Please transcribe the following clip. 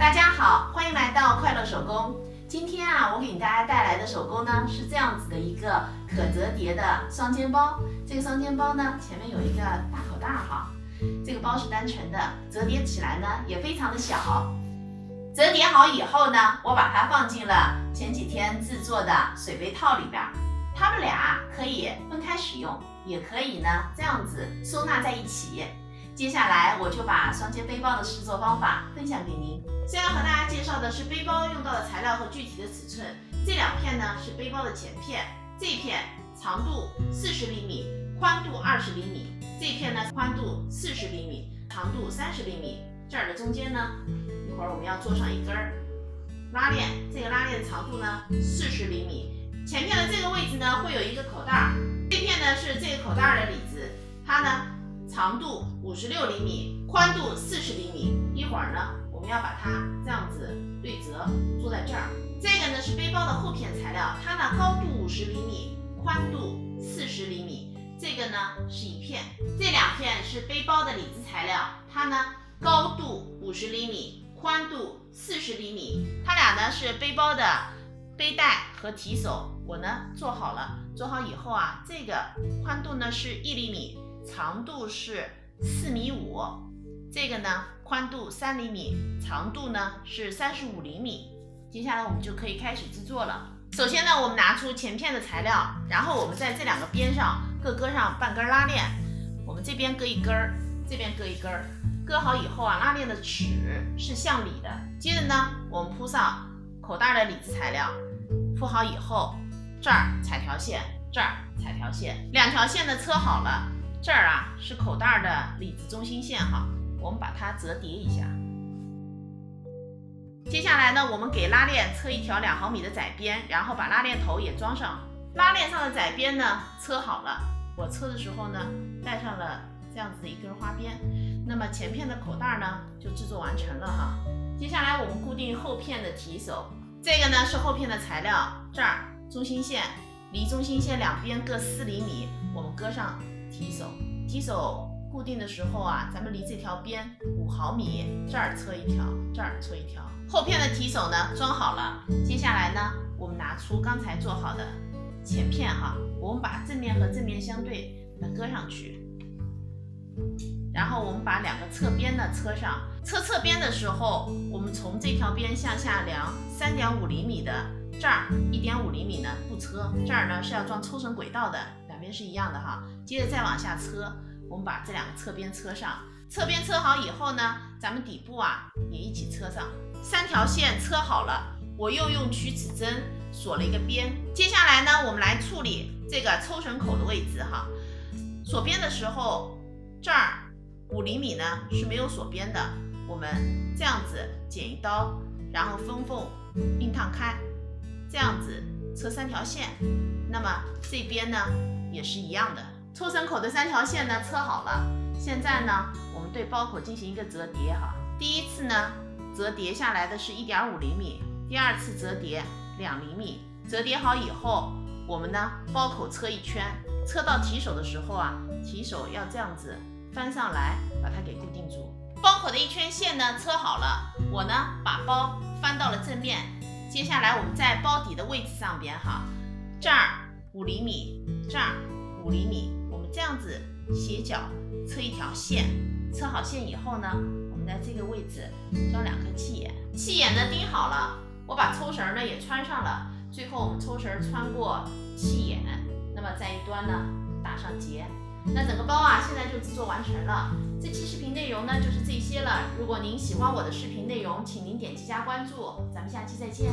大家好，欢迎来到快乐手工。今天啊，我给大家带来的手工呢是这样子的一个可折叠的双肩包。这个双肩包呢，前面有一个大口袋哈。这个包是单纯的，折叠起来呢也非常的小。折叠好以后呢，我把它放进了前几天制作的水杯套里边。它们俩可以分开使用，也可以呢这样子收纳在一起。接下来我就把双肩背包的制作方法分享给您。先要和大家介绍的是背包用到的材料和具体的尺寸。这两片呢是背包的前片，这片长度40厘米，宽度20厘米；这片呢宽度40厘米，长度30厘米。这儿的中间呢，一会儿我们要做上一根拉链，这个拉链的长度呢40厘米。前片的这个位置呢会有一个口袋，这片呢是这个口袋的里子，它呢长度56厘米，宽度40厘米。一会儿呢，我们要把它这样子对折，做在这儿。这个呢是背包的后片材料，它呢高度50厘米，宽度40厘米。这个呢是一片，这两片是背包的里子材料，它呢高度50厘米，宽度40厘米。它俩呢是背包的背带和提手，我呢做好了。做好以后啊，这个宽度呢是1厘米。长度是4.5米，这个呢宽度3厘米，长度呢是35厘米。接下来我们就可以开始制作了。首先呢，我们拿出前片的材料，然后我们在这两个边上各搁上半根拉链，我们这边搁一根儿，这边搁一根儿。搁好以后啊，拉链的齿是向里的。接着呢，我们铺上口袋的里子材料，铺好以后，这儿踩条线，这儿踩条线，两条线呢车好了。这儿啊是口袋的里子中心线哈，我们把它折叠一下。接下来呢，我们给拉链车一条2毫米的窄边，然后把拉链头也装上。拉链上的窄边呢车好了，我车的时候呢带上了这样子的一根花边。那么前片的口袋呢就制作完成了哈。接下来我们固定后片的提手，这个呢是后片的材料，这儿中心线离中心线两边各4厘米，我们搁上提手固定的时候啊，咱们离这条边5毫米，这儿车一条，这儿车一条。后片的提手呢装好了，接下来呢，我们拿出刚才做好的前片哈，我们把正面和正面相对把它搁上去，然后我们把两个侧边呢车上。侧边的时候，我们从这条边向下量3.5厘米的，这儿1.5厘米呢不车，这儿呢是要装抽绳轨道的，两边是一样的哈。接着再往下车，我们把这两个侧边车上。侧边车好以后呢，咱们底部啊也一起车上。3条线车好了，我又用曲尺针锁了一个边。接下来呢，我们来处理这个抽绳口的位置哈。锁边的时候，这儿5厘米呢是没有锁边的，我们这样子剪一刀，然后分缝并烫开，这样子车3条线。那么这边呢也是一样的，抽绳口的3条线呢车好了。现在呢，我们对包口进行一个折叠哈。第一次呢折叠下来的是1.5厘米，第二次折叠2厘米。折叠好以后，我们呢包口车一圈，车到提手的时候啊，提手要这样子翻上来，把它给固定住。包口的一圈线呢车好了，我呢把包翻到了正面。接下来我们在包底的位置上边哈，这儿5厘米，这儿5厘米，我们这样子斜角车一条线。车好线以后呢，我们在这个位置装2颗气眼，气眼呢钉好了，我把抽绳呢也穿上了。最后我们抽绳穿过气眼，那么在一端呢打上结。那整个包啊现在就制作完成了。这期视频内容呢就是这些了。如果您喜欢我的视频内容，请您点击加关注，咱们下期再见。